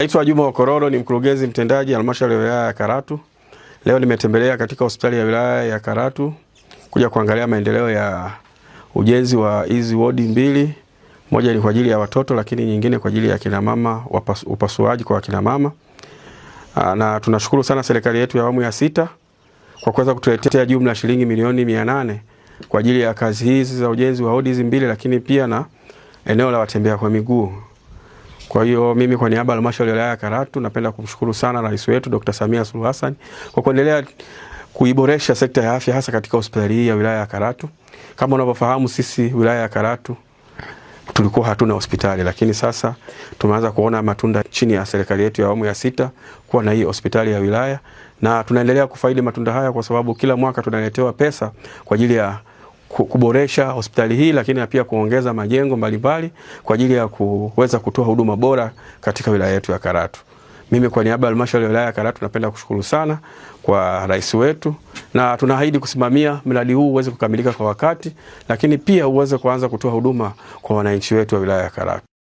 Naitwa Juma Okororo, ni mkurugenzi mtendaji halmashauri ya wilaya ya Karatu. Leo nimetembelea katika hospitali ya wilaya ya Karatu kuja kuangalia maendeleo ya ujenzi wa hizi wodi mbili. Moja ni kwa ajili ya watoto, lakini nyingine kwa ajili ya kina mama, upasuaji kwa kina mama. Na tunashukuru sana serikali yetu ya awamu ya 6 kwa kuweza kutuletea jumla shilingi milioni 800 kwa ajili ya kazi hizi za ujenzi wa wodi hizi mbili, lakini pia na eneo la watembea kwa miguu. Kwa hiyo mimi kwa niaba ya halmashauri ya wilaya ya Karatu napenda kumshukuru sana rais wetu Dr. Samia Suluhu Hassan kwa kuendelea kuiboresha sekta ya afya hasa katika hospitali hii ya wilaya ya Karatu. Kama unavyofahamu, sisi wilaya ya Karatu tulikuwa hatuna hospitali, lakini sasa tumeanza kuona matunda chini ya serikali yetu ya awamu ya 6 kuwa na hii hospitali ya wilaya, na tunaendelea kufaidi matunda haya kwa sababu kila mwaka tunaletewa pesa kwa ajili ya kuboresha hospitali hii, lakini pia kuongeza majengo mbalimbali kwa ajili ya kuweza kutoa huduma bora katika wilaya yetu ya Karatu. Mimi kwa niaba ya halmashauri ya wilaya ya Karatu napenda kushukuru sana kwa rais wetu, na tunaahidi kusimamia mradi huu uweze kukamilika kwa wakati, lakini pia uweze kuanza kutoa huduma kwa wananchi wetu wa wilaya ya Karatu.